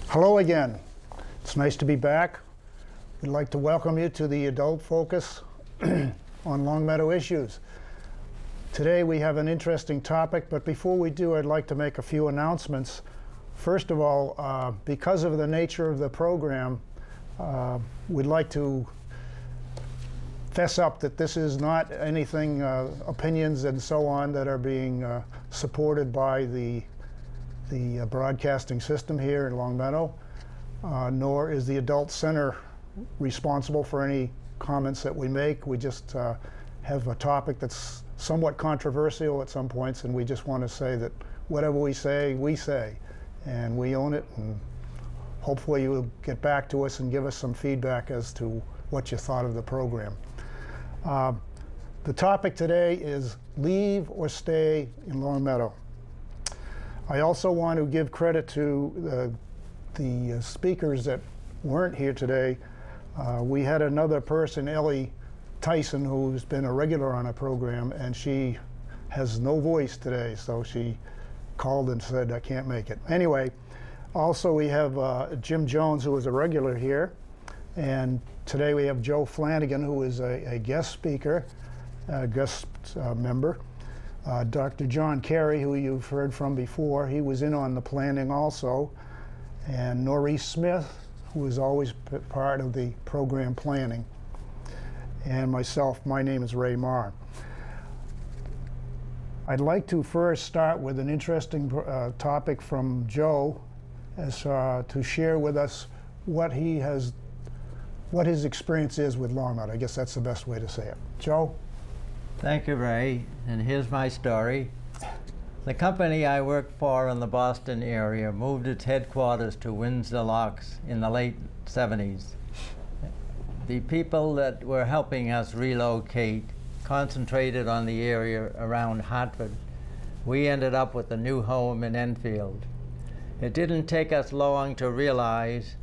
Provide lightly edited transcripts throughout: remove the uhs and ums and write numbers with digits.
Hello again. It's nice to be back. We'd like to welcome you to the Adult Focus on Longmeadow issues. Today we have an interesting topic, but before we do, I'd like to make a few announcements. First of all, because of the nature of the program, we'd like to fess up that this is not anything, opinions and so on that are being supported by the broadcasting system here in Longmeadow, nor is the Adult Center responsible for any comments that we make. We just have a topic that's somewhat controversial at some points, and we just want to say that whatever we say, and we own it, and hopefully you'll get back to us and give us some feedback as to what you thought of the program. The topic today is leave or stay in Longmeadow. I also want to give credit to the speakers that weren't here today. We had another person, Ellie Tyson, who's been a regular on our program, and she has no voice today, so she called and said, I can't make it. Anyway, also we have Jim Jones, who is a regular here, and today we have Joe Flanagan, who is a guest speaker, guest member. Dr. John Carey, who you've heard from before, he was in on the planning also, and Norris Smith, who is always part of the program planning, and myself. My name is Ray Marr. I'd like to first start with an interesting topic from Joe, as to share with us what his experience is with Longmeadow. I guess that's the best way to say it. Joe? Thank you, Ray, and here's my story. The company I worked for in the Boston area moved its headquarters to Windsor Locks in the late 70s. The people that were helping us relocate concentrated on the area around Hartford. We ended up with a new home in Enfield. It didn't take us long to realize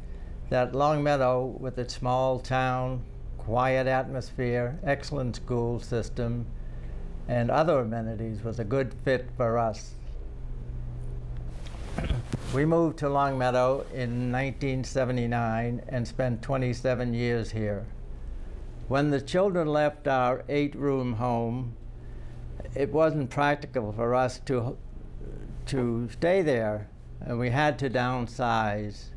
that Longmeadow, with its small town, quiet atmosphere, excellent school system, and other amenities, was a good fit for us. We moved to Longmeadow in 1979 and spent 27 years here. When the children left our 8-room home, it wasn't practical for us to stay there, and we had to downsize.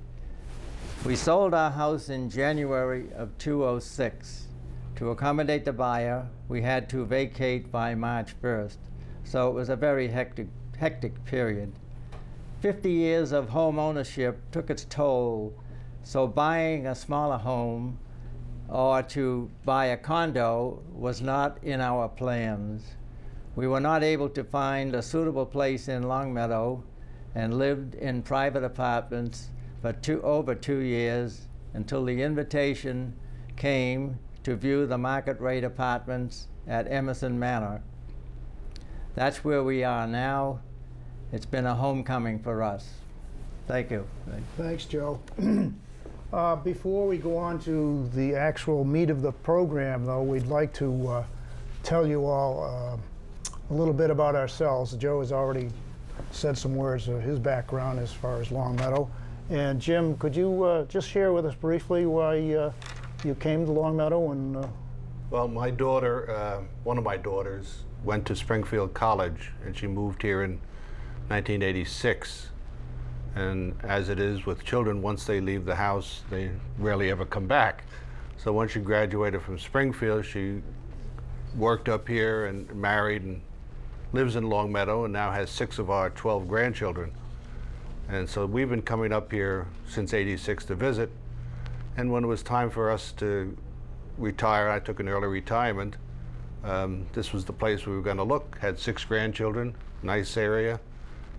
We sold our house in January of 2006. To accommodate the buyer, we had to vacate by March 1st, so it was a very hectic period. 50 years of home ownership took its toll, so buying a smaller home or to buy a condo was not in our plans. We were not able to find a suitable place in Longmeadow and lived in private apartments for over 2 years until the invitation came to view the market rate apartments at Emerson Manor. That's where we are now. It's been a homecoming for us. Thank you. Thanks, Joe. Before we go on to the actual meat of the program, though, we'd like to tell you all a little bit about ourselves. Joe has already said some words of his background as far as Longmeadow. And Jim, could you just share with us briefly why you came to Longmeadow? And well, my daughter, one of my daughters, went to Springfield College, and she moved here in 1986. And as it is with children, once they leave the house, they rarely ever come back. So once she graduated from Springfield, she worked up here and married and lives in Longmeadow, and now has 6 of our 12 grandchildren. And so we've been coming up here since '86 to visit. And when it was time for us to retire, I took an early retirement. This was the place we were going to look. Had 6 grandchildren, nice area.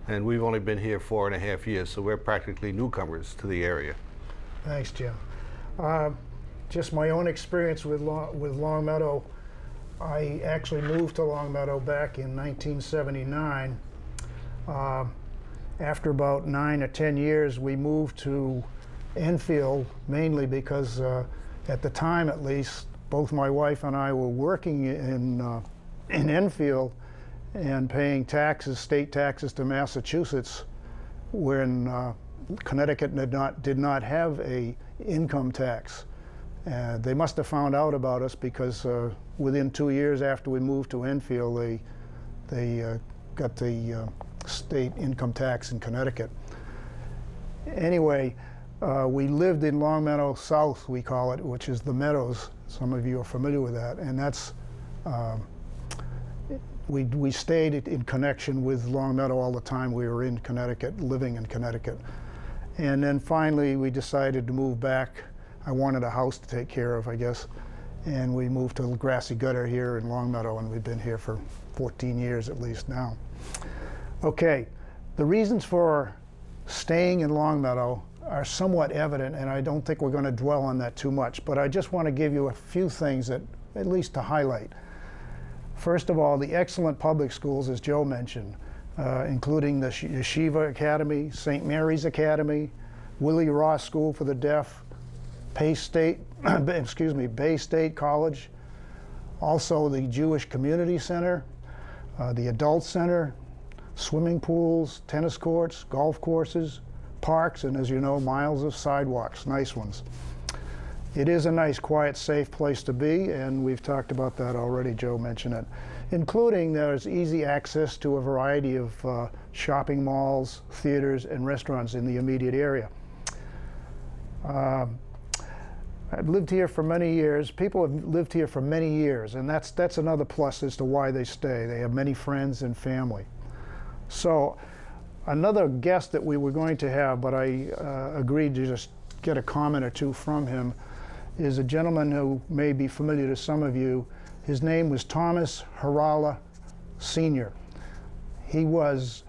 And we've only been here 4.5 years, so we're practically newcomers to the area. Thanks, Jim. Just my own experience with Longmeadow. I actually moved to Longmeadow back in 1979. After about 9 or 10 years, we moved to Enfield, mainly because at the time at least, both my wife and I were working in Enfield and paying taxes, state taxes to Massachusetts, when Connecticut did not have a income tax. They must have found out about us because within 2 years after we moved to Enfield, they got the state income tax in Connecticut. Anyway, we lived in Longmeadow South, we call it, which is the Meadows. Some of you are familiar with that, and that's we stayed in connection with Longmeadow all the time. We were in Connecticut, living in Connecticut, and then finally we decided to move back. I wanted a house to take care of, I guess, and we moved to Grassy Gutter here in Longmeadow, and we've been here for 14 years at least now. Okay, the reasons for staying in Longmeadow are somewhat evident, and I don't think we're going to dwell on that too much, but I just want to give you a few things that, at least to highlight. First of all, the excellent public schools, as Joe mentioned, including the Yeshiva Academy, St. Mary's Academy, Willie Ross School for the Deaf, Bay State College, also the Jewish Community Center, the Adult Center, swimming pools, tennis courts, golf courses, parks, and as you know, miles of sidewalks, nice ones. It is a nice, quiet, safe place to be, and we've talked about that already. Joe mentioned it. Including there's easy access to a variety of shopping malls, theaters, and restaurants in the immediate area. I've lived here for many years. People have lived here for many years, and that's another plus as to why they stay. They have many friends and family. So another guest that we were going to have, but I agreed to just get a comment or two from him, is a gentleman who may be familiar to some of you. His name was Thomas Harala Sr. He was,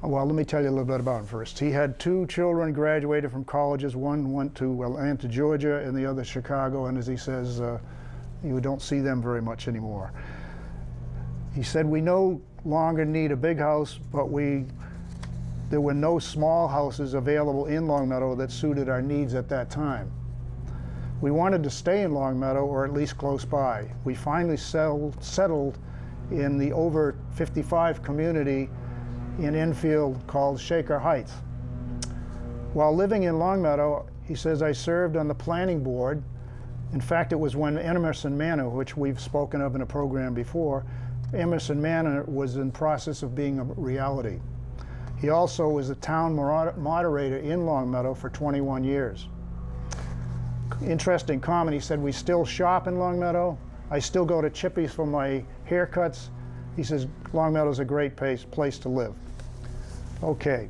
well, let me tell you a little bit about him first. He had 2 children graduated from colleges. One went to Atlanta, Georgia, and the other Chicago, and as he says, you don't see them very much anymore. He said, we no longer need a big house, but there were no small houses available in Longmeadow that suited our needs at that time. We wanted to stay in Longmeadow, or at least close by. We finally settled in the over 55 community in Enfield called Shaker Heights. While living in Longmeadow, he says, I served on the planning board. In fact, it was when Emerson Manor, which we've spoken of in a program before, Emerson Manor was in process of being a reality. He also was a town moderator in Longmeadow for 21 years. Interesting comment, he said, we still shop in Longmeadow. I still go to Chippy's for my haircuts. He says, Longmeadow's a great place to live. Okay,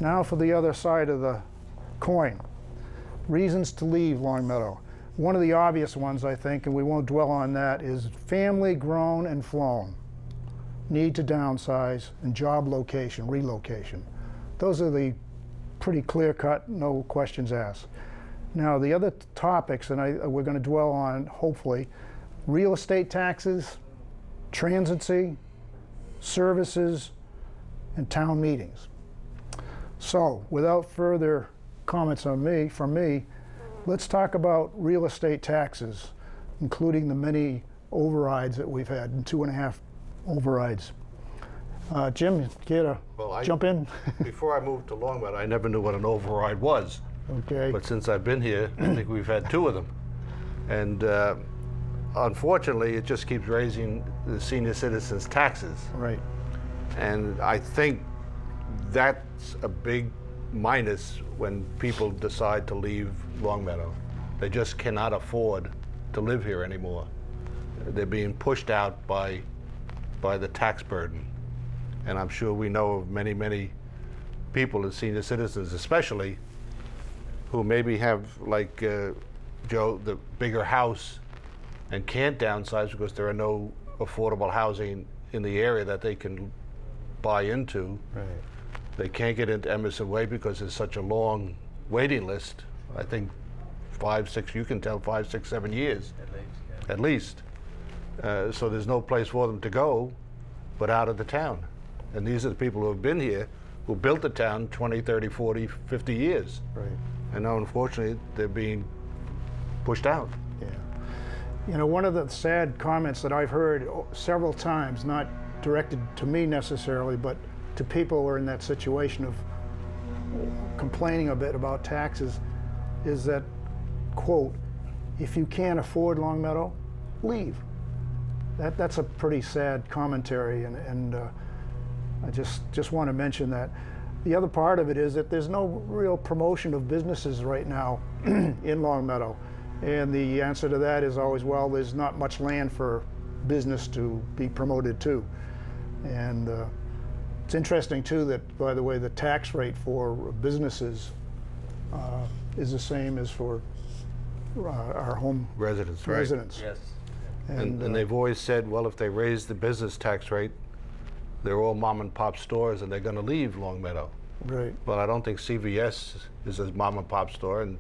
now for the other side of the coin. Reasons to leave Longmeadow. One of the obvious ones, I think, and we won't dwell on that, is family grown and flown. Need to downsize, and job location, relocation. Those are the pretty clear-cut, no questions asked. Now, the other topics, and we're going to dwell on, hopefully, real estate taxes, transiency, services, and town meetings. So, without further comments from me, let's talk about real estate taxes, including the many overrides that we've had, and 2.5 overrides. Jim, you care to jump in? Before I moved to Longmeadow, I never knew what an override was. Okay. But since I've been here, I think we've had 2 of them. And unfortunately, it just keeps raising the senior citizens' taxes. Right. And I think that's a big minus when people decide to leave Longmeadow. They just cannot afford to live here anymore. They're being pushed out by the tax burden. And I'm sure we know of many, many people as senior citizens especially who maybe have, like Joe, the bigger house and can't downsize because there are no affordable housing in the area that they can buy into. Right. They can't get into Emerson Way because there's such a long waiting list. I think 5, 6, you can tell 5, 6, 7 years. At least. So there's no place for them to go but out of the town. And these are the people who have been here, who built the town 20, 30, 40, 50 years. Right. And now, unfortunately, they're being pushed out. Yeah. You know, one of the sad comments that I've heard several times, not directed to me necessarily, but to people who are in that situation of complaining a bit about taxes is that, quote, if you can't afford Longmeadow, leave. That's a pretty sad commentary, and I just want to mention that. The other part of it is that there's no real promotion of businesses right now in Longmeadow. And the answer to that is always, well, there's not much land for business to be promoted to. And it's interesting too that, by the way, the tax rate for businesses is the same as for our home Residents, right? residents. Yes. And they've always said, well, if they raise the business tax rate, they're all mom and pop stores and they're going to leave Longmeadow. Right. But I don't think CVS is a mom and pop store, and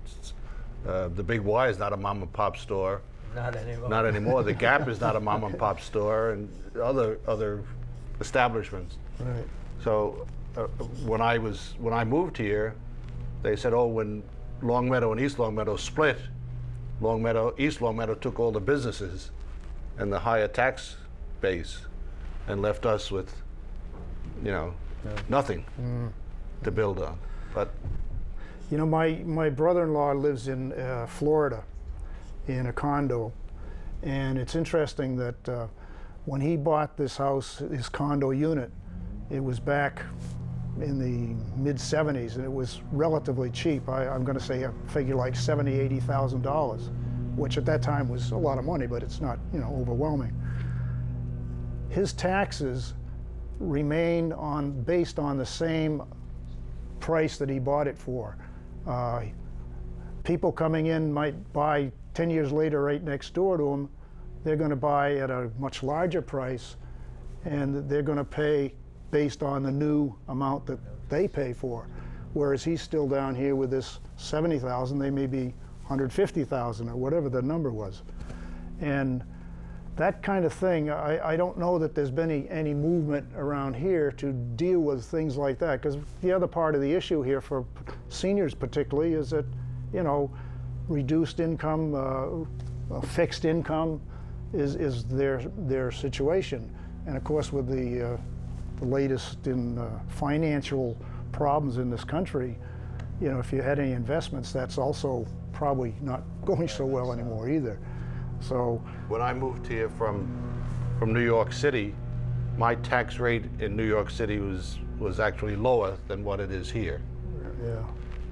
the Big Y is not a mom and pop store. Not anymore. Not anymore. The Gap is not a mom and pop store, and other establishments. Right. So when I moved here, they said, oh, when Longmeadow and East Longmeadow split, East Longmeadow took all the businesses and the higher tax base, and left us with, nothing to build on. But You know, my brother-in-law lives in Florida in a condo, and it's interesting that when he bought this house, his condo unit, it was back in the mid-70s, and it was relatively cheap. I'm going to say a figure like $70,000, $80,000, which at that time was a lot of money, but it's not, overwhelming. His taxes remain based on the same price that he bought it for. People coming in might buy 10 years later right next door to him. They're going to buy at a much larger price, and they're going to pay based on the new amount that they pay for. Whereas he's still down here with this 70,000, they may be 150,000 or whatever the number was. And that kind of thing, I don't know that there's been any movement around here to deal with things like that, because the other part of the issue here for seniors particularly is that, reduced income, fixed income is their situation. And of course, with the latest in financial problems in this country, if you had any investments, that's also probably not going so well anymore either. So when I moved here from New York City, my tax rate in New York City was actually lower than what it is here. yeah,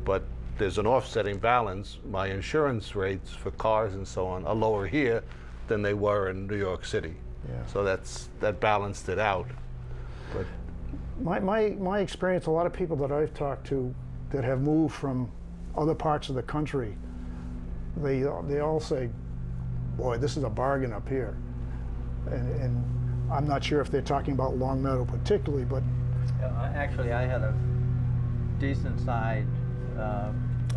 But there's an offsetting balance. My insurance rates for cars and so on are lower here than they were in New York City. yeah. So that balanced it out. But My experience, a lot of people that I've talked to that have moved from other parts of the country, they all say, boy, this is a bargain up here. And I'm not sure if they're talking about Longmeadow particularly, but Actually, I had a decent side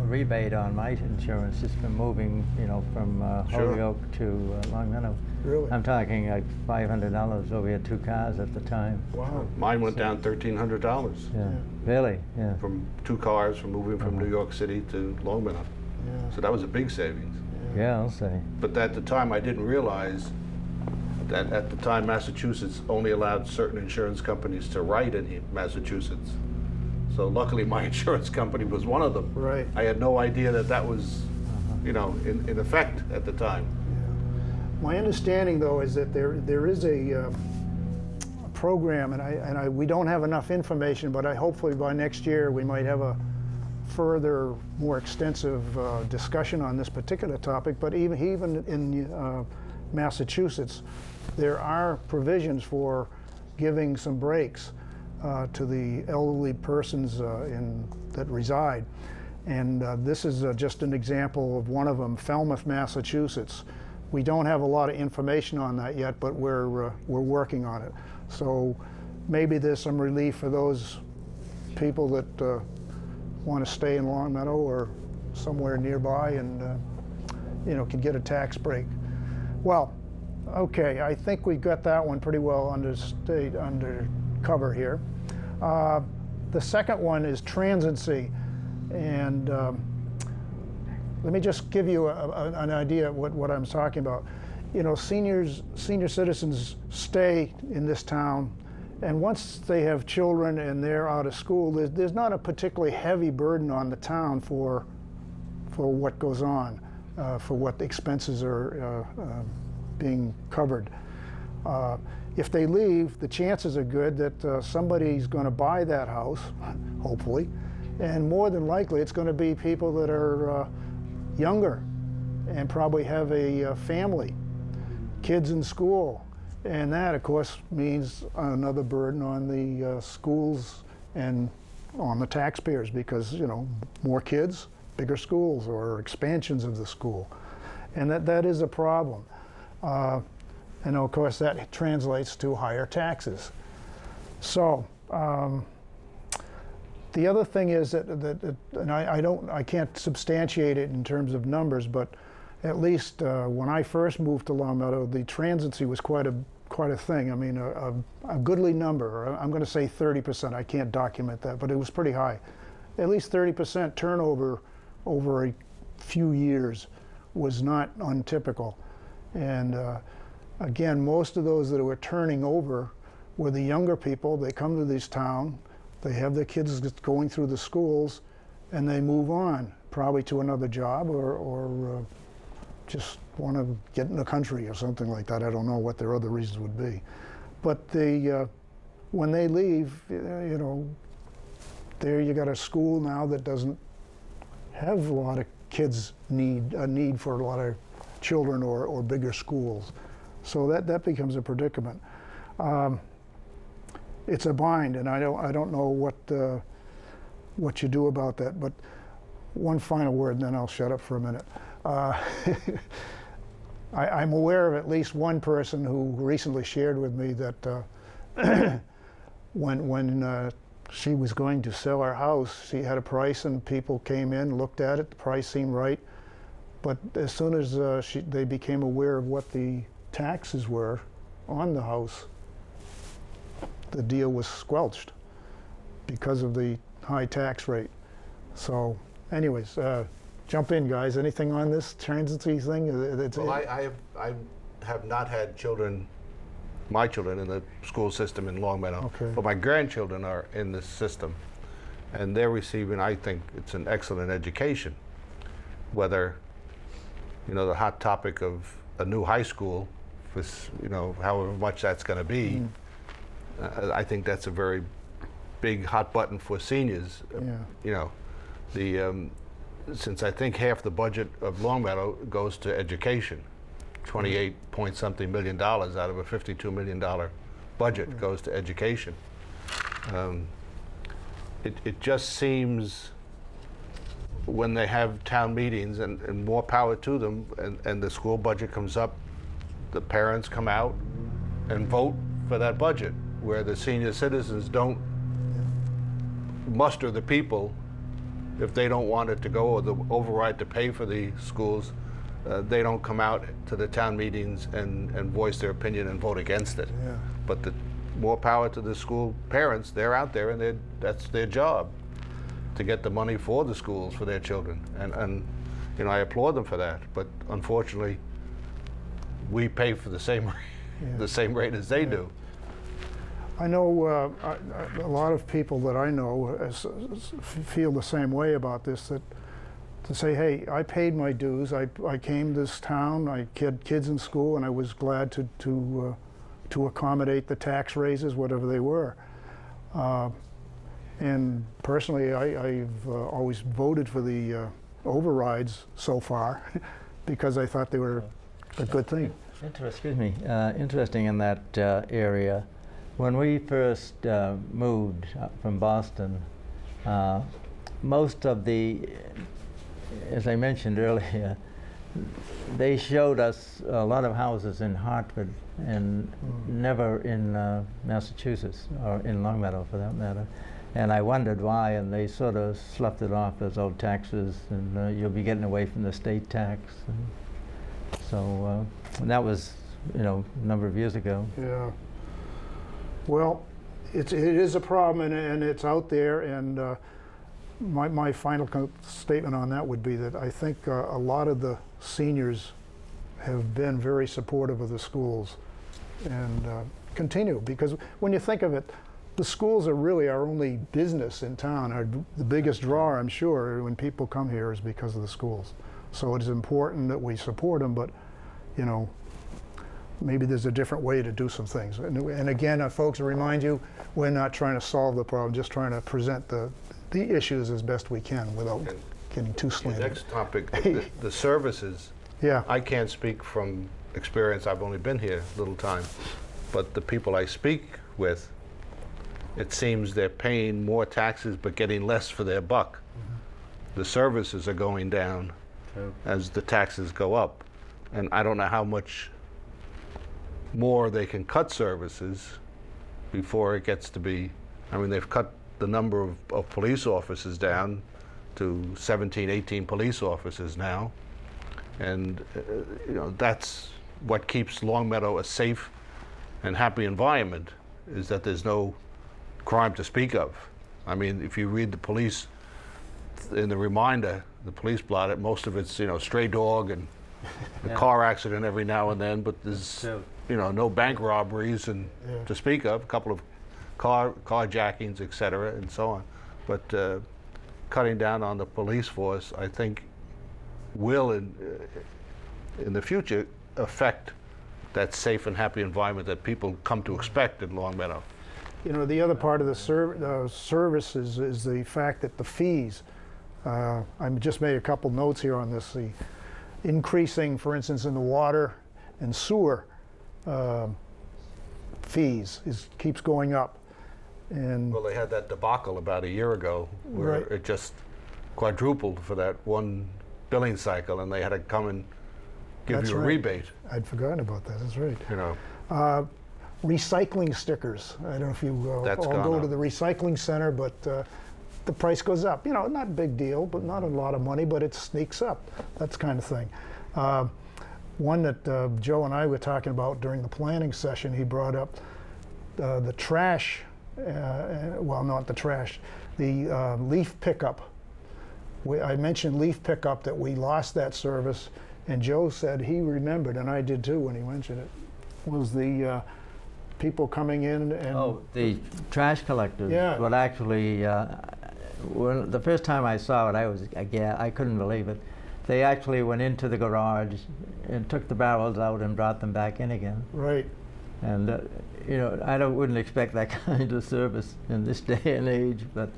rebate on my insurance just from moving, from Sure. Holyoke to Longmeadow. really, I'm talking like $500 over had 2 cars at the time. wow. mine went down $1,300 Yeah, really, yeah. from 2 cars from moving from New York City to Longmeadow. Yeah. So that was a big savings. Yeah, I'll say. But at the time, I didn't realize that at the time Massachusetts only allowed certain insurance companies to write in Massachusetts. So luckily, my insurance company was one of them. Right. I had no idea that was, in effect at the time. My understanding, though, is that there is a program, and we don't have enough information, but hopefully by next year we might have a further, more extensive discussion on this particular topic. But even in Massachusetts, there are provisions for giving some breaks to the elderly persons that reside. And this is just an example of one of them, Falmouth, Massachusetts. We don't have a lot of information on that yet, but we're working on it. So maybe there's some relief for those people that want to stay in Longmeadow or somewhere nearby and can get a tax break. Well, okay, I think we got that one pretty well under cover here. The second one is transiency, and let me just give you an idea of what I'm talking about. Senior citizens stay in this town, And once they have children and they're out of school, there's not a particularly heavy burden on the town for what goes on, for what expenses are being covered. If they leave, the chances are good that somebody's going to buy that house, hopefully, and more than likely it's going to be people that are younger and probably have a family, kids in school. And that, of course, means another burden on the schools and on the taxpayers because, you know, more kids, bigger schools or expansions of the school. And that is a problem. And of course, that translates to higher taxes. So the other thing is that and I can't substantiate it in terms of numbers, but at least when I first moved to Longmeadow, the transiency was quite a thing. I mean, a goodly number. I'm going to say 30%. I can't document that, but it was pretty high. At least 30% turnover over a few years was not untypical. And again, most of those that were turning over were the younger people. They come to this town, they have their kids going through the schools, and they move on, probably to another job or just want to get in the country or something like that. I don't know what their other reasons would be. But when they leave, you know, there you got a school now that doesn't have a lot of kids a need for a lot of children or bigger schools. So that becomes a predicament. It's a bind, and I don't know what you do about that. But one final word, and then I'll shut up for a minute. I'm aware of at least one person who recently shared with me that when she was going to sell her house, she had a price and people came in, looked at it, the price seemed right. But as soon as they became aware of what the taxes were on the house, the deal was squelched because of the high tax rate. So anyways, jump in, guys. Anything on this transiency thing? Well, I have not had my children in the school system in Longmeadow, okay. But my grandchildren are in this system, and they're receiving, I think it's an excellent education. Whether, you know, the hot topic of a new high school, for, you know, however much that's going to be, I think that's a very big hot button for seniors. Yeah. You know, since I think half the budget of Longmeadow goes to education, 28 point something million dollars out of a $52 million budget goes to education. It just seems when they have town meetings, and more power to them, and the school budget comes up, the parents come out and vote for that budget, where the senior citizens don't muster the people. If they don't want it to go, or the override to pay for the schools, they don't come out to the town meetings and voice their opinion and vote against it. Yeah. But the more power to the school parents. They're out there, and that's their job, to get the money for the schools for their children. And you know, I applaud them for that. But unfortunately, we pay for the same the same rate as they do. I know a lot of people that I know feel the same way about this, that to say, hey, I paid my dues, I came to this town, I had kids in school, and I was glad to accommodate the tax raises, whatever they were. And personally, I've always voted for the overrides so far because I thought they were a good thing. Interesting in that area. When we first moved from Boston, most of the, as I mentioned earlier, they showed us a lot of houses in Hartford and never in Massachusetts, or in Longmeadow for that matter. And I wondered why, and they sort of sloughed it off as old taxes, and you'll be getting away from the state tax. And so and that was, you know, a number of years ago. Yeah. Well, it is a problem, and it's out there, and my final statement on that would be that I think a lot of the seniors have been very supportive of the schools. and continue. Because when you think of it, the schools are really our only business in town. The biggest draw, I'm sure, when people come here is because of the schools. So it is important that we support them, but, you know, maybe there's a different way to do some things. And again, folks, I remind you, we're not trying to solve the problem, just trying to present the issues as best we can without getting too The slanted. next topic, the services. Yeah. I can't speak from experience. I've only been here a little time. But the people I speak with, it seems they're paying more taxes but getting less for their buck. The services are going down as the taxes go up. And I don't know how much more they can cut services before it gets to be, I mean, they've cut the number of police officers down to 17, 18 police officers now. And you know, that's what keeps Longmeadow a safe and happy environment, is that there's no crime to speak of. I mean, if you read the police in the reminder, the police blotter, most of it's, you know, stray dog and a car accident every now and then, but there's, you know, no bank robberies and to speak of, a couple of carjackings, et cetera, and so on. But cutting down on the police force, I think, will in the future affect that safe and happy environment that people come to expect in Longmeadow. You know, the other part of the services is the fact that the fees, I just made a couple notes here on this, the increasing, for instance, in the water and sewer fees keeps going up. And Well, they had that debacle about a year ago where it just quadrupled for that one billing cycle, and they had to come and give you a rebate. I'd forgotten about that. That's right. You know, recycling stickers. I don't know if you That's all gone go up. to the recycling center, but the price goes up. You know, not a big deal, but not a lot of money, but it sneaks up. That's kind of thing. One that Joe and I were talking about during the planning session, he brought up the trash, well, not the trash, the leaf pickup. I mentioned leaf pickup, that we lost that service, and Joe said he remembered, and I did too when he mentioned it, was the people coming in and... Oh, the trash collectors. Yeah. Well, actually, the first time I saw it, I couldn't believe it. They actually went into the garage and took the barrels out and brought them back in again. Right. And you know, I wouldn't expect that kind of service in this day and age, but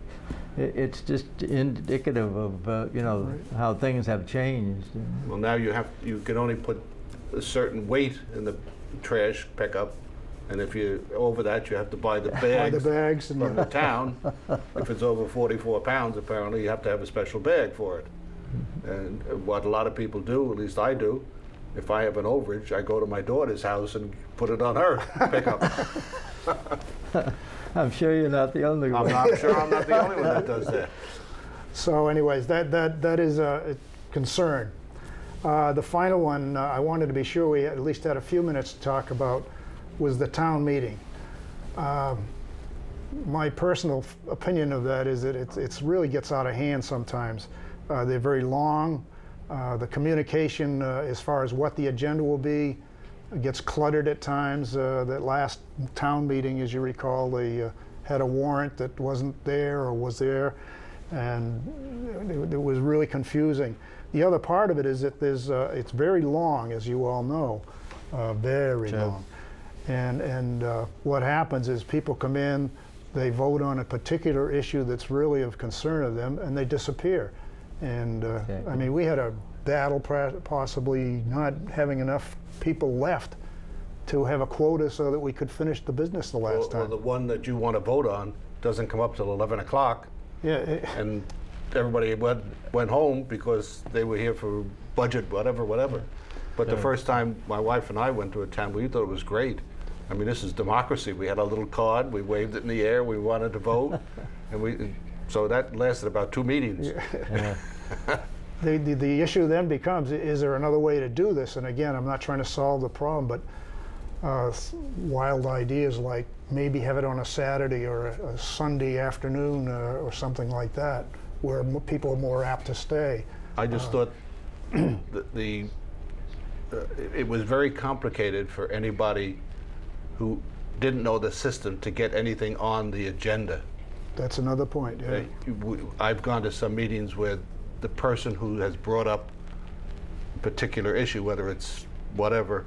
it's just indicative of you know, how things have changed. well, now you can only put a certain weight in the trash pickup, and if you're over that, you have to buy the bags, Buy the bags and from the town. If it's over 44 pounds, apparently, you have to have a special bag for it. And what a lot of people do, at least I do, if I have an overage, I go to my daughter's house and put it on her pickup. I'm sure you're not the only one. I'm sure I'm not the only one that does that. So anyways, that is a concern. The final one, I wanted to be sure we at least had a few minutes to talk about, was the town meeting. My personal opinion of that is that it really gets out of hand sometimes. They're very long. The communication as far as what the agenda will be gets cluttered at times. That last town meeting, as you recall, they had a warrant that wasn't there or was there, and it was really confusing. The other part of it is that it's very long, as you all know, very long. And what happens is people come in, they vote on a particular issue that's really of concern of them, and they disappear. And I mean, we had a battle possibly not having enough people left to have a quota so that we could finish the business the last time. Well, the one that you want to vote on doesn't come up till 11 o'clock. Yeah. And everybody went home because they were here for budget, whatever. But the first time my wife and I went to a town, we thought it was great. I mean, this is democracy. We had a little card, we waved it in the air, we wanted to vote, and so that lasted about 2 meetings. Yeah. The issue then becomes, is there another way to do this? And again, I'm not trying to solve the problem, but wild ideas like maybe have it on a Saturday or a Sunday afternoon or something like that, where people are more apt to stay. I just thought it was very complicated for anybody who didn't know the system to get anything on the agenda. That's another point, yeah. I've gone to some meetings where the person who has brought up a particular issue, whether it's whatever,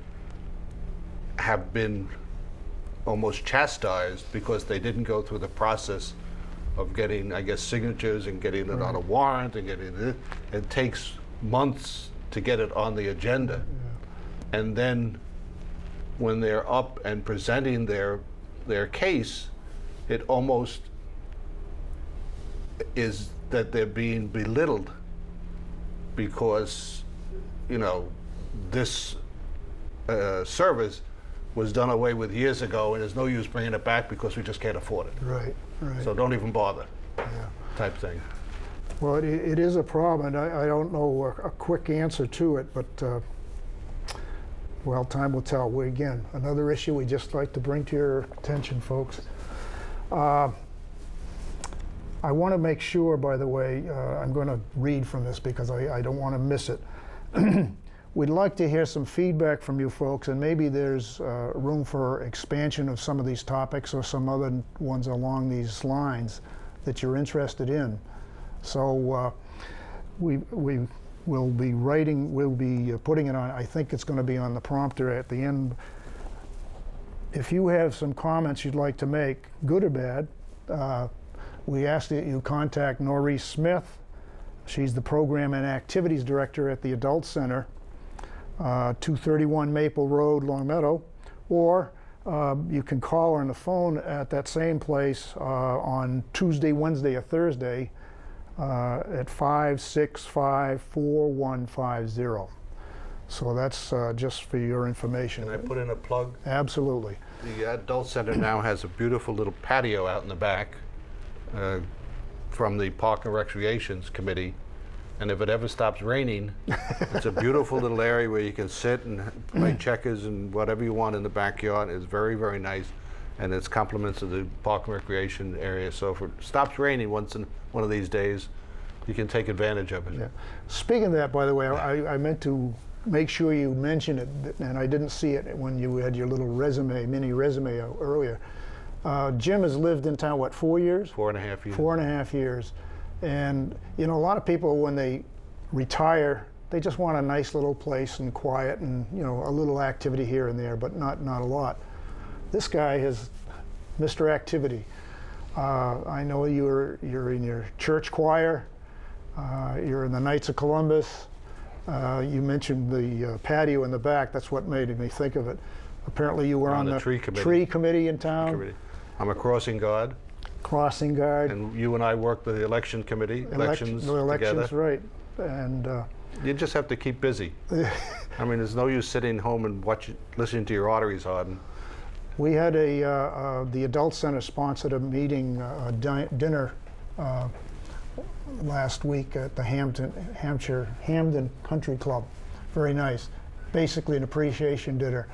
have been almost chastised because they didn't go through the process of getting, I guess, signatures and getting it on a warrant and getting it. It takes months to get it on the agenda. Yeah. And then when they're up and presenting their case, it almost is that they're being belittled because, you know, this service was done away with years ago, and there's no use bringing it back because we just can't afford it. Right, right. So don't even bother, yeah. type thing. Well, it is a problem, and I don't know a quick answer to it, but well, time will tell. Again, another issue we just like to bring to your attention, folks. I want to make sure, by the way, I'm going to read from this because I don't want to miss it. We'd like to hear some feedback from you folks, and maybe there's room for expansion of some of these topics or some other ones along these lines that you're interested in. So we will be writing, we'll be putting it on, I think it's going to be on the prompter at the end. If you have some comments you'd like to make, good or bad, we ask that you contact Noreen Smith. She's the Program and Activities Director at the Adult Center, 231 Maple Road, Long Meadow, or you can call her on the phone at that same place on Tuesday, Wednesday, or Thursday at 565-4150. So that's just for your information. Can I put in a plug? Absolutely. The Adult Center now has a beautiful little patio out in the back from the Park and Recreations Committee. And if it ever stops raining, it's a beautiful little area where you can sit and play checkers and whatever you want in the backyard. It's very, very nice. And it's compliments of the Park and Recreation area. So if it stops raining once in one of these days, you can take advantage of it. Yeah. Speaking of that, by the way, I meant to make sure you mentioned it, and I didn't see it when you had your little resume, mini resume earlier. Jim has lived in town, what, 4 years? 4.5 years. 4.5 years. And, you know, a lot of people, when they retire, they just want a nice little place and quiet and, you know, a little activity here and there, but not a lot. This guy is Mr. Activity. I know you're in your church choir. You're in the Knights of Columbus. You mentioned the patio in the back. That's what made me think of it. Apparently you were on the tree committee in town. I'm a crossing guard. Crossing guard. And you and I work the election committee, elections together. Right. And you just have to keep busy. I mean, there's no use sitting home and listening to your arteries harden. We had the Adult Center sponsored a meeting, dinner last week at the Hamden Country Club. Very nice. Basically an appreciation dinner.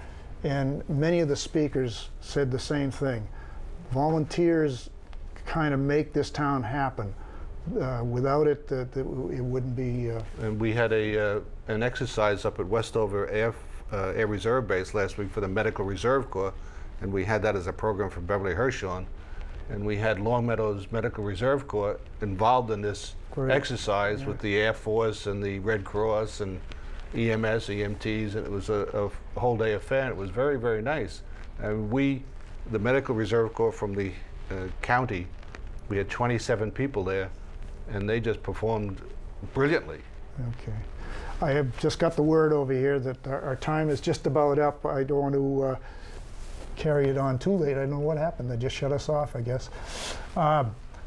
And many of the speakers said the same thing. Volunteers kind of make this town happen. Without it, it wouldn't be. And we had an exercise up at Westover Air Reserve Base last week for the Medical Reserve Corps, and we had that as a program for Beverly Hirshhorn. And we had Long Meadow's Medical Reserve Corps involved in this exercise with the Air Force and the Red Cross and EMS, EMTs, and it was a whole day affair. It was very, very nice. And the Medical Reserve Corps from the county, we had 27 people there, and they just performed brilliantly. Okay. I have just got the word over here that our time is just about up. I don't want to carry it on too late. I don't know what happened. They just shut us off, I guess.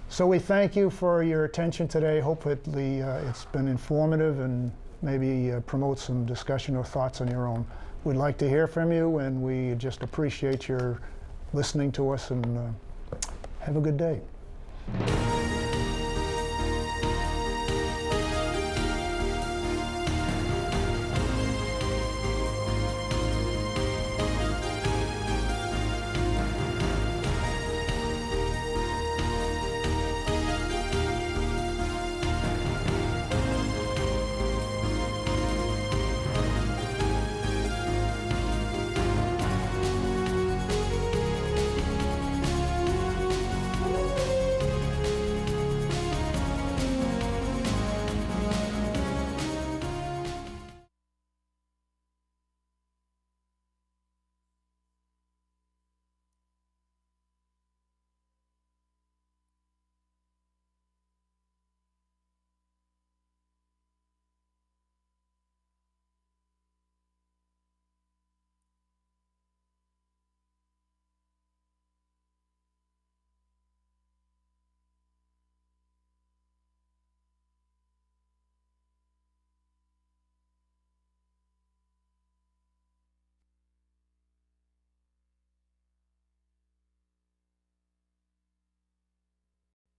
So we thank you for your attention today. Hopefully it's been informative and maybe promote some discussion or thoughts on your own. We'd like to hear from you, and we just appreciate your listening to us, and have a good day.